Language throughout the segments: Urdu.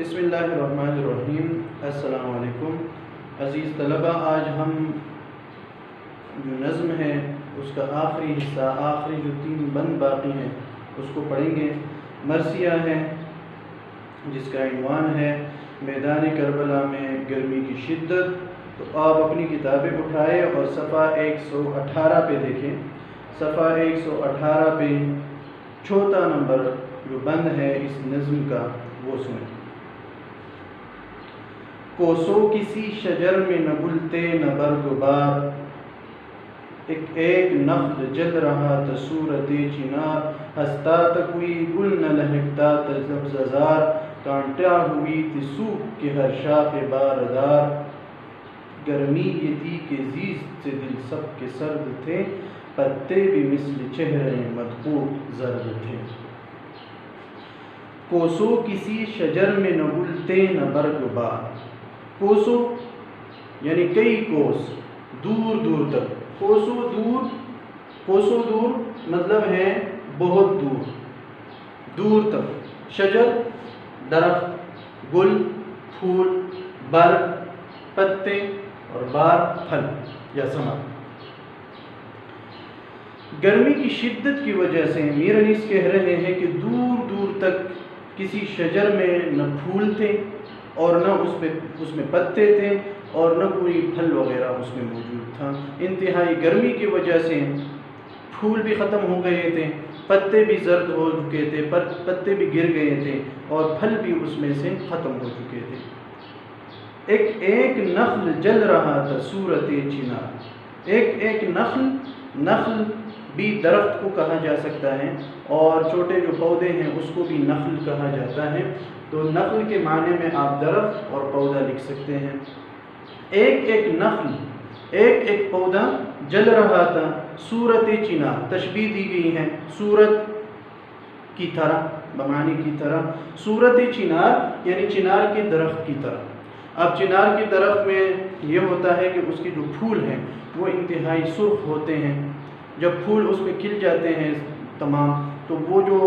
بسم اللہ الرحمن الرحیم۔ السلام علیکم عزیز طلبہ، آج ہم جو نظم ہے اس کا آخری حصہ، آخری جو 3 بند باقی ہیں اس کو پڑھیں گے۔ مرثیہ ہے جس کا عنوان ہے میدان کربلا میں گرمی کی شدت۔ تو آپ اپنی کتابیں اٹھائیں اور صفحہ 118 پہ دیکھیں۔ صفحہ 118 پہ چوتھا نمبر جو بند ہے اس نظم کا وہ سنیں۔ کوسو کسی شجر میں نہ گل تھے نہ برگ و بار، ایک نخل جل رہا تھا صورت چنار، ہنستا تھا کوئی گل نہ لہکتا تھا زبزار، کانٹا ہوئی تھی سوکھ کے ہر شاخ باردار، گرمی یہ تھی کہ زیست سے دل سب کے سرد تھے، پتے بھی مثل چہرے مدقوق زرد تھے۔ کوسو کسی شجر میں نہ گل تھے نہ برگ و بار، کوسو یعنی کئی کوس، دور دور تک، کوسو دور مطلب ہے بہت دور، دور تک، شجر درخت، گل پھول، برگ پتے، اور بار پھل یا ثمر۔ گرمی کی شدت کی وجہ سے میر انیس کہہ رہے ہیں کہ دور دور تک کسی شجر میں نہ پھول تھے اور نہ اس میں پتے تھے اور نہ کوئی پھل وغیرہ اس میں موجود تھا۔ انتہائی گرمی کی وجہ سے پھول بھی ختم ہو گئے تھے، پتے بھی زرد ہو چکے تھے، پتے بھی گر گئے تھے اور پھل بھی اس میں سے ختم ہو چکے تھے۔ ایک نخل جل رہا تھا صورت چنار، ایک نخل بھی درخت کو کہا جا سکتا ہے اور چھوٹے جو پودے ہیں اس کو بھی نخل کہا جاتا ہے، تو نخل کے معنی میں آپ درخت اور پودا لکھ سکتے ہیں۔ ایک نخل، ایک پودا جل رہا تھا صورت چنار، تشبیہ دی گئی ہے صورت کی طرح، بمعنی کی طرح، صورت چنار یعنی چنار کے درخت کی طرح۔ اب چنار کے درخت میں یہ ہوتا ہے کہ اس کے جو پھول ہیں وہ انتہائی سرخ ہوتے ہیں، جب پھول اس میں کھل جاتے ہیں تمام تو وہ جو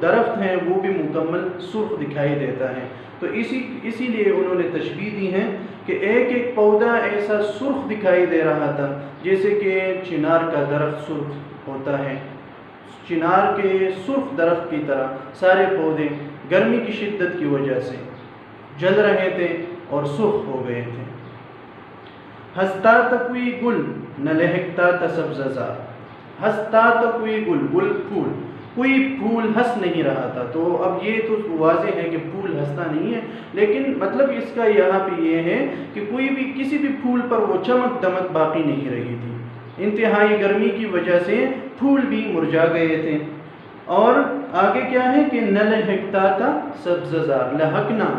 درخت ہیں وہ بھی مکمل سرخ دکھائی دیتا ہے۔ تو اسی لیے انہوں نے تشبیہ دی ہے کہ ایک پودا ایسا سرخ دکھائی دے رہا تھا جیسے کہ چنار کا درخت سرخ ہوتا ہے، چنار کے سرخ درخت کی طرح سارے پودے گرمی کی شدت کی وجہ سے جل رہے تھے اور سرخ ہو گئے تھے۔ ہنستا تھا کوئی گل نہ لہکتا تھا سبززار، ہنستا تھا کوئی گل پھول، کوئی پھول ہنس نہیں رہا تھا۔ تو اب یہ تو واضح ہے کہ پھول ہنستا نہیں ہے، لیکن مطلب اس کا یہاں پہ یہ ہے کہ کسی بھی پھول پر وہ چمک دمک باقی نہیں رہی تھی، انتہائی گرمی کی وجہ سے پھول بھی مرجھا گئے تھے۔ اور آگے کیا ہے کہ نہ لہکتا تھا سبززار، لہکنا،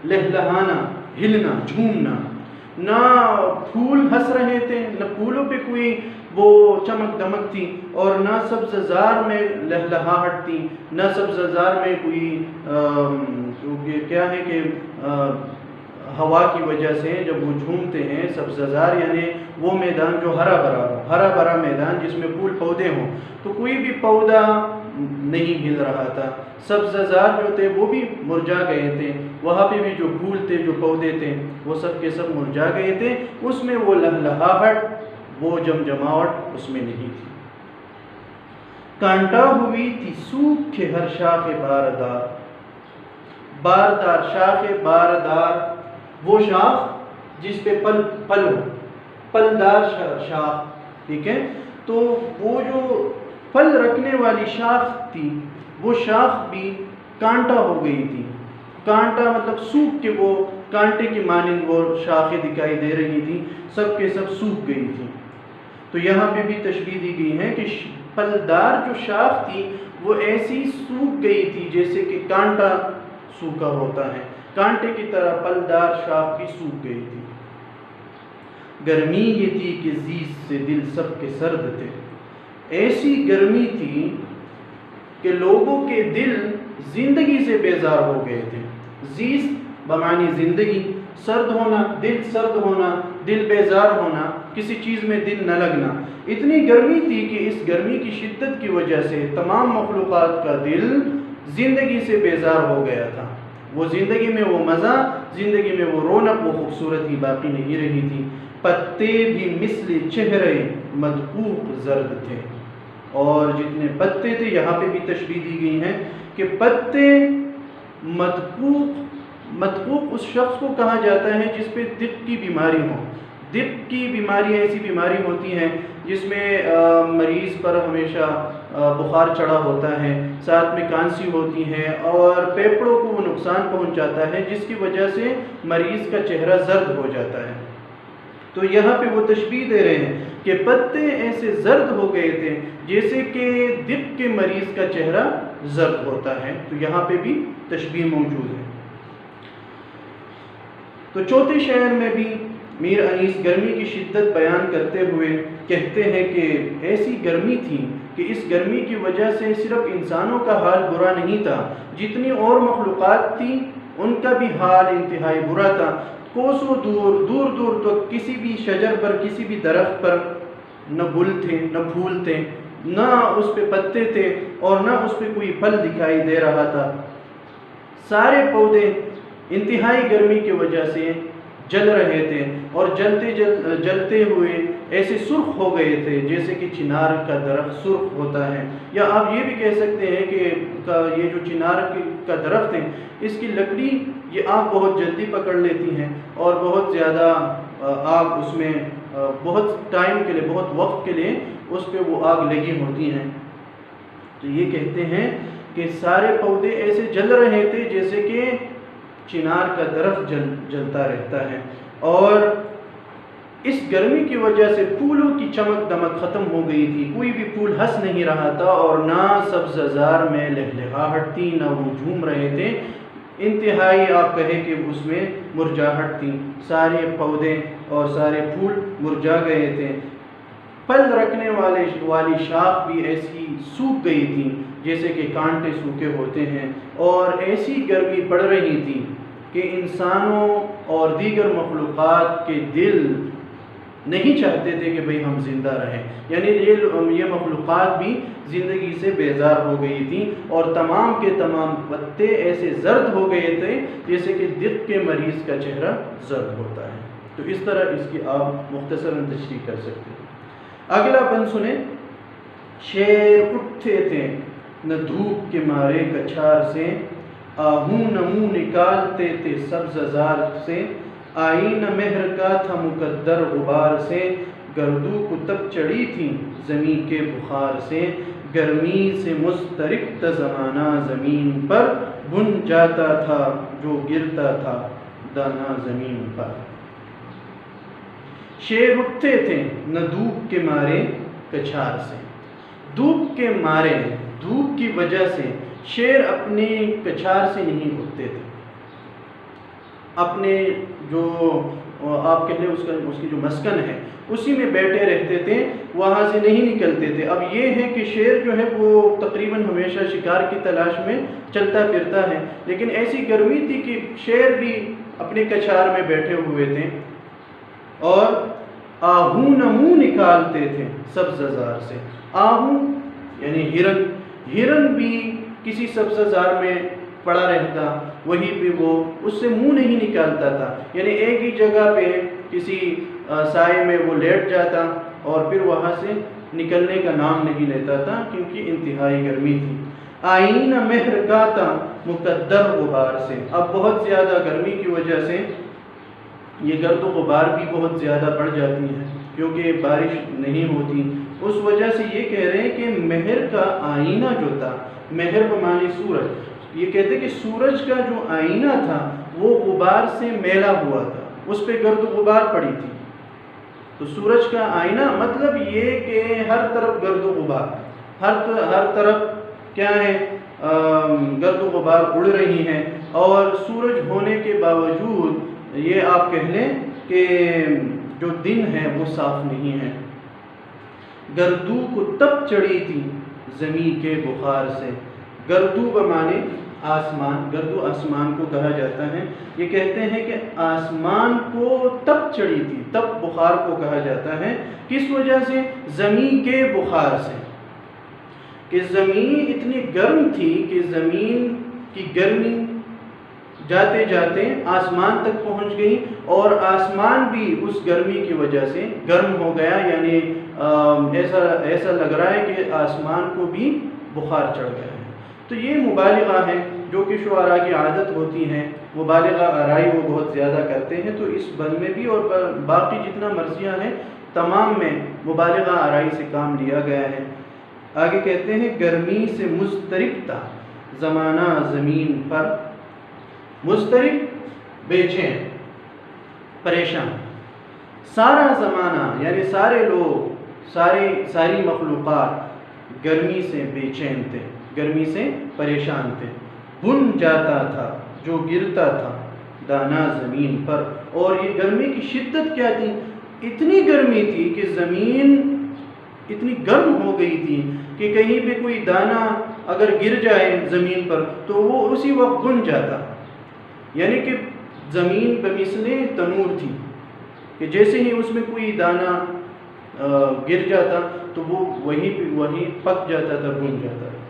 لہلہانا، ہلنا، جھومنا، نہ پھول ہنس رہے تھے، نہ پھولوں پہ کوئی وہ چمک دمک تھی اور نہ سبززار میں لہلہاہٹ تھی، نہ سبززار میں کوئی کیا ہے کہ ہوا کی وجہ سے جب وہ جھومتے ہیں، سبززار یعنی وہ میدان جو ہرا بھرا میدان جس میں پھول پودے ہوں، تو کوئی بھی پودا نہیں ہل رہا تھا، سبززار جو تھے وہ بھی مرجھا گئے تھے، وہاں پہ بھی جو پھول تھے جو پودے تھے وہ سب کے سب مرجھا گئے تھے، اس میں وہ لہلہاہٹ، وہ جمجماہٹ اس میں نہیں تھی۔ کانٹا ہوئی تھی سوکھ کے ہر شاخ باردار، شاخ باردار وہ شاخ جس پہ پل ہو، پلدار شاخ، ٹھیک ہے۔ تو وہ جو پھل رکھنے والی شاخ تھی وہ شاخ بھی کانٹا ہو گئی تھی، کانٹا مطلب سوکھ کے وہ کانٹے کی مانند وہ شاخیں دکھائی دے رہی تھی، سب کے سب سوکھ گئی تھی۔ تو یہاں پہ بھی تشبیہ دی گئی ہے کہ پھلدار جو شاخ تھی وہ ایسی سوکھ گئی تھی جیسے کہ کانٹا سوکھا ہوتا ہے، کانٹے کی طرح پھلدار شاخ بھی سوکھ گئی تھی۔ گرمی یہ تھی کہ زیست سے دل سب کے سرد تھے، ایسی گرمی تھی کہ لوگوں کے دل زندگی سے بیزار ہو گئے تھے۔ زیست بمعنی زندگی، سرد ہونا، دل سرد ہونا، دل بیزار ہونا، کسی چیز میں دل نہ لگنا۔ اتنی گرمی تھی کہ اس گرمی کی شدت کی وجہ سے تمام مخلوقات کا دل زندگی سے بیزار ہو گیا تھا، وہ زندگی میں وہ مزہ، زندگی میں وہ رونق، وہ خوبصورتی باقی نہیں رہی تھی۔ پتے بھی مثل چہرے مدقوق زرد تھے، اور جتنے پتے تھے، یہاں پہ بھی تشبیہ دی گئی ہے کہ پتے مدقوق اس شخص کو کہا جاتا ہے جس پہ دق کی بیماری ہو۔ دق کی بیماری ایسی بیماری ہوتی ہیں جس میں مریض پر ہمیشہ بخار چڑھا ہوتا ہے، ساتھ میں کانسی ہوتی ہے، اور پھیپھڑوں کو وہ نقصان پہنچاتا ہے، جس کی وجہ سے مریض کا چہرہ زرد ہو جاتا ہے۔ تو یہاں پہ وہ تشبیہ دے رہے ہیں کہ پتے ایسے زرد ہو گئے تھے جیسے کہ دق کے مریض کا چہرہ زرد ہوتا ہے۔ تو یہاں پہ بھی تشبیہ موجود ہے۔ تو چوتھے شعر میں بھی میر انیس گرمی کی شدت بیان کرتے ہوئے کہتے ہیں کہ ایسی گرمی تھی کہ اس گرمی کی وجہ سے صرف انسانوں کا حال برا نہیں تھا، جتنی اور مخلوقات تھیں ان کا بھی حال انتہائی برا تھا۔ کوسوں دور دور تک کسی بھی شجر پر، کسی بھی درخت پر نہ گل تھے، نہ پھول تھے، نہ اس پہ پتے تھے، اور نہ اس پہ کوئی پھل دکھائی دے رہا تھا۔ سارے پودے انتہائی گرمی کی وجہ سے جل رہے تھے، اور جلتے ہوئے ایسے سرخ ہو گئے تھے جیسے کہ چنار کا درخت سرخ ہوتا ہے۔ یا آپ یہ بھی کہہ سکتے ہیں کہ یہ جو چنار کا درخت ہے، اس کی لکڑی یہ آگ بہت جلدی پکڑ لیتی ہیں، اور بہت زیادہ آگ اس میں بہت ٹائم کے لیے، بہت وقت کے لیے اس پہ وہ آگ لگی ہوتی ہیں۔ تو یہ کہتے ہیں کہ سارے پودے ایسے جل رہے تھے جیسے کہ چنار کا درخت جلتا رہتا ہے، اور اس گرمی کی وجہ سے پھولوں کی چمک دمک ختم ہو گئی تھی، کوئی بھی پھول ہنس نہیں رہا تھا، اور نہ سبززار میں لہلہاہٹ تھی، نہ وہ جھوم رہے تھے، انتہائی آپ کہیں کہ اس میں مرجھاہٹ تھی، سارے پودے اور سارے پھول مرجھا گئے تھے۔ پھل رکھنے والی شاخ بھی ایسی سوکھ گئی تھی جیسے کہ کانٹے سوکھے ہوتے ہیں، اور ایسی گرمی پڑ رہی تھی کہ انسانوں اور دیگر مخلوقات کے دل نہیں چاہتے تھے کہ بھئی ہم زندہ رہیں، یعنی یہ مخلوقات بھی زندگی سے بیزار ہو گئی تھی، اور تمام کے تمام پتے ایسے زرد ہو گئے تھے جیسے کہ دق کے مریض کا چہرہ زرد ہوتا ہے۔ تو اس طرح اس کی آپ مختصراً تشریح کر سکتے ہیں۔ اگلا بند سنیں۔ شیر اٹھتے تھے نہ دھوپ کے مارے کچھار سے، آہوں نہ منہ نکالتے تھے سبززار سے، آئینہ مہر کا تھا مقدر غبار سے، گردو کو تب چڑھی تھی زمین کے بخار سے، گرمی سے مضطرب تھا زمانہ زمین پر، بن جاتا تھا جو گرتا تھا دانا زمین پر۔ شیر اٹھتے تھے نہ دھوپ کے مارے کچھار سے، دھوپ کے مارے، دھوپ کی وجہ سے شیر اپنے کچھار سے نہیں اٹھتے تھے، اپنے جو آپ کہہ لیں اس کی جو مسکن ہے اسی میں بیٹھے رہتے تھے، وہاں سے نہیں نکلتے تھے۔ اب یہ ہے کہ شیر جو ہے وہ تقریباً ہمیشہ شکار کی تلاش میں چلتا پھرتا ہے، لیکن ایسی گرمی تھی کہ شیر بھی اپنے کچھار میں بیٹھے ہوئے تھے، اور آہوں نہ منہ نکالتے تھے سبززار سے۔ آہوں یعنی ہرن بھی کسی سبززار میں پڑا رہتا، وہیں پہ وہ اس سے منہ نہیں نکالتا تھا، یعنی ایک ہی جگہ پہ کسی سائے میں وہ لیٹ جاتا اور پھر وہاں سے نکلنے کا نام نہیں لیتا تھا، کیونکہ انتہائی گرمی تھی۔ آئینہ مہر کا تھا مقدر غبار سے، اب بہت زیادہ گرمی کی وجہ سے یہ گرد و غبار بھی بہت زیادہ بڑھ جاتی ہے، کیونکہ بارش نہیں ہوتی، اس وجہ سے یہ کہہ رہے ہیں کہ مہر کا آئینہ جو تھا، مہر بمعنی سورج، یہ کہتے ہیں کہ سورج کا جو آئینہ تھا وہ غبار سے میلا ہوا تھا، اس پہ گرد و غبار پڑی تھی۔ تو سورج کا آئینہ مطلب یہ کہ ہر طرف گرد و غبار، ہر طرف کیا ہے، گرد و غبار اڑ رہی ہیں، اور سورج ہونے کے باوجود یہ آپ کہہ لیں کہ جو دن ہے وہ صاف نہیں ہے۔ گردو کو تب چڑھی تھی زمین کے بخار سے، گردو بمانے آسمان، گردو آسمان کو کہا جاتا ہے، یہ کہتے ہیں کہ آسمان کو تب چڑھی تھی، تب بخار کو کہا جاتا ہے، کس وجہ سے؟ زمین کے بخار سے، کہ زمین اتنی گرم تھی کہ زمین کی گرمی جاتے جاتے آسمان تک پہنچ گئی، اور آسمان بھی اس گرمی کی وجہ سے گرم ہو گیا، یعنی ایسا لگ رہا ہے کہ آسمان کو بھی بخار چڑھ گیا ہے۔ تو یہ مبالغہ ہے جو کہ شعراء کی عادت ہوتی ہے، مبالغہ آرائی وہ بہت زیادہ کرتے ہیں۔ تو اس بند میں بھی اور باقی جتنا مرثیہ ہیں تمام میں مبالغہ آرائی سے کام لیا گیا ہے۔ آگے کہتے ہیں گرمی سے مضطرب تھا زمانہ زمین پر، مضطرب بے چین پریشان، سارا زمانہ یعنی سارے لوگ ساری مخلوقات گرمی سے بے چین تھے، گرمی سے پریشان تھے۔ بن جاتا تھا جو گرتا تھا دانا زمین پر، اور یہ گرمی کی شدت کیا تھی؟ اتنی گرمی تھی کہ زمین اتنی گرم ہو گئی تھی کہ کہیں پہ کوئی دانہ اگر گر جائے زمین پر تو وہ اسی وقت بن جاتا، یعنی کہ زمین بمثل تنور تھی کہ جیسے ہی اس میں کوئی دانہ گر جاتا تو وہ وہیں پک جاتا تھا، بن جاتا تھا۔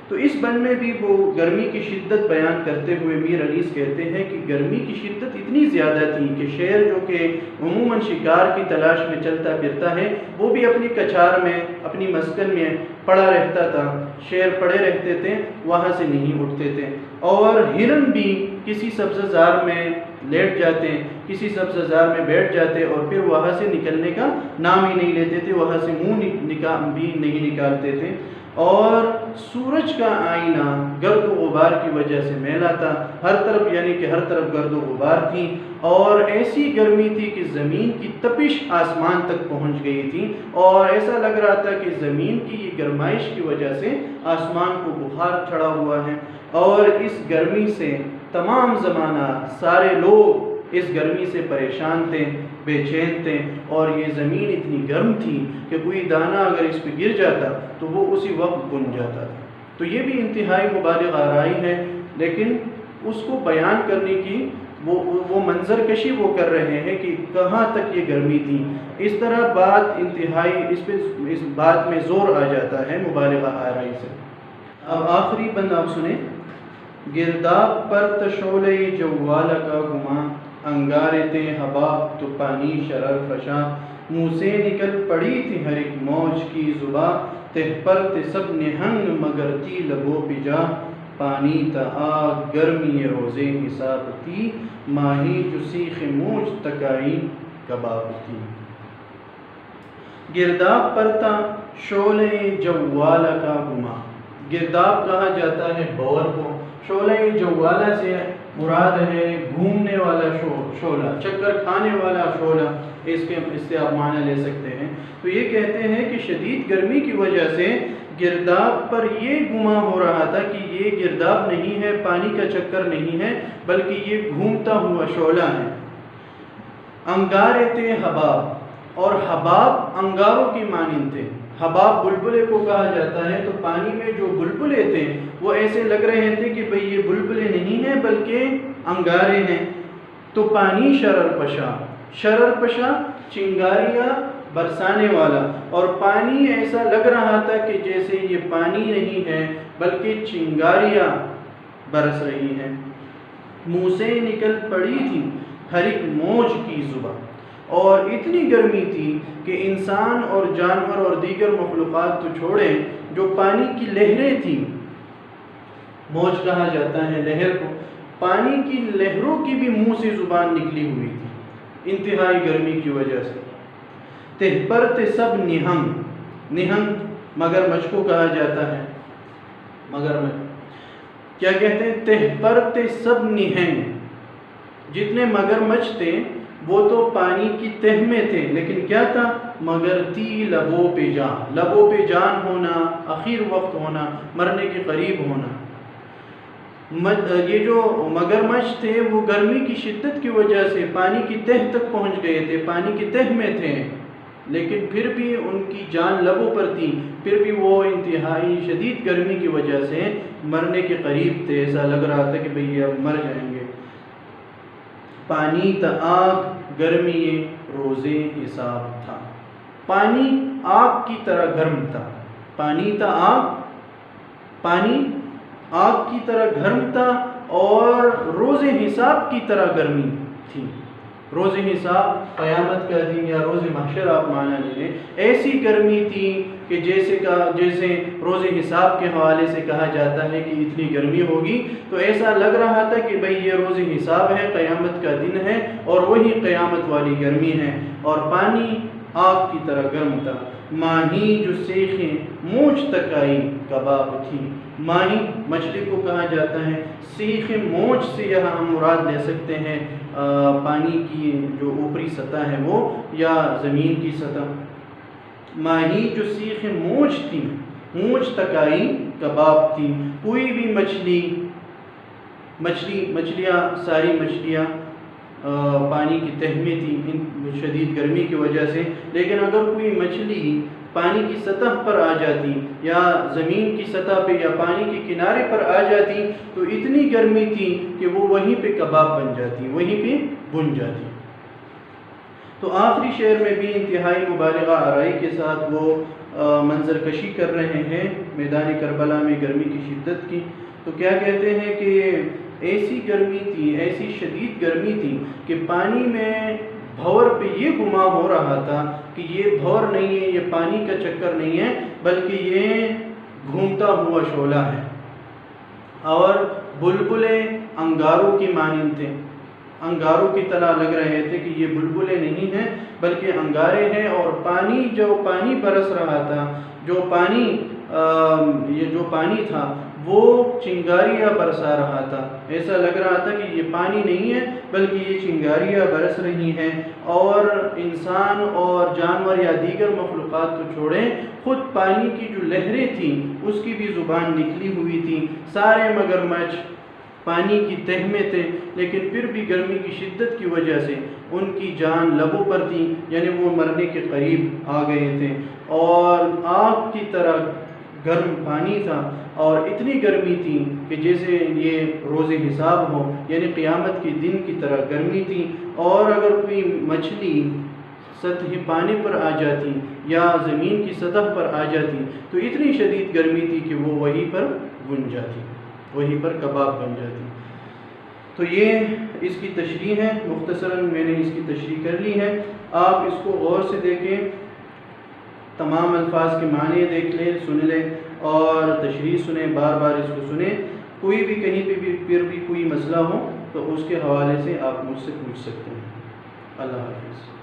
تو اس بند میں بھی وہ گرمی کی شدت بیان کرتے ہوئے میر انیس کہتے ہیں کہ گرمی کی شدت اتنی زیادہ تھی کہ شیر جو کہ عموماً شکار کی تلاش میں چلتا پھرتا ہے وہ بھی اپنی کچار میں اپنی مسکن میں پڑا رہتا تھا، شیر پڑے رہتے تھے، وہاں سے نہیں اٹھتے تھے، اور ہرن بھی کسی سبزہ زار میں لیٹ جاتے، کسی سبزہ زار میں بیٹھ جاتے اور پھر وہاں سے نکلنے کا نام ہی نہیں لیتے تھے، وہاں سے منہ بھی نہیں نکالتے تھے، اور سورج کا آئینہ گرد و غبار کی وجہ سے میلا تھا ہر طرف، یعنی کہ ہر طرف گرد و غبار تھی، اور ایسی گرمی تھی کہ زمین کی تپش آسمان تک پہنچ گئی تھی، اور ایسا لگ رہا تھا کہ زمین کی یہ گرمائش کی وجہ سے آسمان کو بخار چڑھا ہوا ہے، اور اس گرمی سے تمام زمانہ سارے لوگ اس گرمی سے پریشان تھے، بے چین تھے، اور یہ زمین اتنی گرم تھی کہ کوئی دانہ اگر اس پہ گر جاتا تو وہ اسی وقت بن جاتا تھا۔ تو یہ بھی انتہائی مبالغہ آرائی ہے، لیکن اس کو بیان کرنے کی وہ منظر کشی وہ کر رہے ہیں کہ کہاں تک یہ گرمی تھی، اس طرح بات انتہائی اس بات میں زور آ جاتا ہے مبالغہ آرائی سے۔ اب آخری بند آپ سنیں، گرداب پر تشعلے جوالہ کا گماں، انگارے تھے حباب تو پانی شرر فشاں، منہ سے نکل پڑی تھی ہر ایک موج کی زباں، تہ پر تھے سب نہنگ مگر تھی لبوں پہ جا، پانی تا آگ گرمی روزے حساب تھی، ماہی جو سیخ موج تکائی کباب تھی۔ گرداب پر تا شعلے جوالہ کا گماں، گرداب کہا جاتا ہے بور کو، شعلے جوالہ سے مراد ہے گھومنے والا شعلہ، چکر کھانے والا شعلہ، اس سے آپ معنی لے سکتے ہیں۔ تو یہ کہتے ہیں کہ شدید گرمی کی وجہ سے گرداب پر یہ گمان ہو رہا تھا کہ یہ گرداب نہیں ہے، پانی کا چکر نہیں ہے، بلکہ یہ گھومتا ہوا شعلہ ہے۔ انگارے تھے حباب، اور حباب انگاروں کی مانند تھے، حباب بلبلے کو کہا جاتا ہے، تو پانی میں جو بلبلے تھے وہ ایسے لگ رہے تھے کہ بھئی یہ بلبلے نہیں ہیں بلکہ انگارے ہیں۔ تو پانی شرر پشا، شرر پشا چنگاریاں برسانے والا، اور پانی ایسا لگ رہا تھا کہ جیسے یہ پانی نہیں ہے بلکہ چنگاریاں برس رہی ہیں۔ منہ سے نکل پڑی تھی ہر ایک موج کی زباں، اور اتنی گرمی تھی کہ انسان اور جانور اور دیگر مخلوقات تو چھوڑیں، جو پانی کی لہریں تھیں، موج کہا جاتا ہے لہر کو، پانی کی لہروں کی بھی منہ سے زبان نکلی ہوئی تھی انتہائی گرمی کی وجہ سے۔ تہ پر تھے سب نہنگ، نہنگ مگرمچھ کو کہا جاتا ہے، مگرمچھ کیا کہتے ہیں، تہ پر تھے سب نہنگ، جتنے مگرمچھ تھے وہ تو پانی کی تہ میں تھے، لیکن کیا تھا، مگر تی لبوں پہ جان، لبوں پہ جان ہونا، اخیر وقت ہونا، مرنے کے قریب ہونا۔ یہ جو مگرمچھ تھے وہ گرمی کی شدت کی وجہ سے پانی کی تہ تک پہنچ گئے تھے، پانی کی تہ میں تھے، لیکن پھر بھی ان کی جان لبوں پر تھی، پھر بھی وہ انتہائی شدید گرمی کی وجہ سے مرنے کے قریب تھے، ایسا لگ رہا تھا کہ بھئی اب مر جائیں گے۔ پانی تا آگ گرمی روزے حساب تھا، پانی آگ کی طرح گرم تھا، پانی تا آگ، پانی آگ کی طرح گرم تھا، اور روز حساب کی طرح گرمی تھی۔ روز حساب قیامت کا دن یا روز محشر آپ معنی لے لیں، ایسی گرمی تھی کہ جیسے روز حساب کے حوالے سے کہا جاتا ہے کہ اتنی گرمی ہوگی، تو ایسا لگ رہا تھا کہ بھئی یہ روز حساب ہے، قیامت کا دن ہے اور وہی قیامت والی گرمی ہے، اور پانی آگ کی طرح گرم تھا۔ ماہی جو سیخیں مونچھ تک آئی کباب تھی۔ ماہی مچھلی کو کہا جاتا ہے، سیخ مونچھ سے یہاں ہم مراد لے سکتے ہیں پانی کی جو اوپری سطح ہے وہ، یا زمین کی سطح۔ ماہی جو سیخ مونچھ تھی، مونچھ تک آئی کباب تھی۔ کوئی بھی مچھلیاں ساری مچھلیاں پانی کی تہ میں تھی شدید گرمی کی وجہ سے، لیکن اگر کوئی مچھلی پانی کی سطح پر آ جاتی یا زمین کی سطح پہ یا پانی کے کنارے پر آ جاتی تو اتنی گرمی تھی کہ وہ وہیں پہ کباب بن جاتی، وہیں پہ بن جاتی۔ تو آخری شعر میں بھی انتہائی مبالغہ آرائی کے ساتھ وہ منظر کشی کر رہے ہیں میدان کربلا میں گرمی کی شدت کی۔ تو کیا کہتے ہیں کہ ایسی گرمی تھی، ایسی شدید گرمی تھی کہ پانی میں بھور پہ یہ گمان ہو رہا تھا کہ یہ بھور نہیں ہے، یہ پانی کا چکر نہیں ہے، بلکہ یہ گھومتا ہوا شعلہ ہے۔ اور بلبلے انگاروں کی مانند تھے، انگاروں کی طرح لگ رہے تھے کہ یہ بلبلے نہیں ہیں بلکہ انگارے ہیں، اور پانی جو پانی برس رہا تھا، یہ جو پانی تھا وہ چنگاریاں برسا رہا تھا۔ ایسا لگ رہا تھا کہ یہ پانی نہیں ہے بلکہ یہ چنگاریاں برس رہی ہیں، اور انسان اور جانور یا دیگر مخلوقات کو چھوڑیں، خود پانی کی جو لہریں تھیں اس کی بھی زبان نکلی ہوئی تھی۔ سارے مگرمچھ پانی کی تہ میں تھے، لیکن پھر بھی گرمی کی شدت کی وجہ سے ان کی جان لبوں پر تھی، یعنی وہ مرنے کے قریب آ گئے تھے، اور آگ کی طرح گرم پانی تھا، اور اتنی گرمی تھی کہ جیسے یہ روز حساب ہو، یعنی قیامت کے دن کی طرح گرمی تھی۔ اور اگر کوئی مچھلی سطح پانی پر آ جاتی یا زمین کی سطح پر آ جاتی تو اتنی شدید گرمی تھی کہ وہ وہیں پر بن جاتی، وہیں پر کباب بن جاتی۔ تو یہ اس کی تشریح ہے، مختصراً میں نے اس کی تشریح کر لی ہے۔ آپ اس کو غور سے دیکھیں، تمام الفاظ کے معنی دیکھ لیں، سن لیں اور تشریح سنیں، بار بار اس کو سنیں۔ کوئی بھی کہیں پہ بھی پھر بھی کوئی مسئلہ ہو تو اس کے حوالے سے آپ مجھ سے پوچھ سکتے ہیں۔ اللہ حافظ۔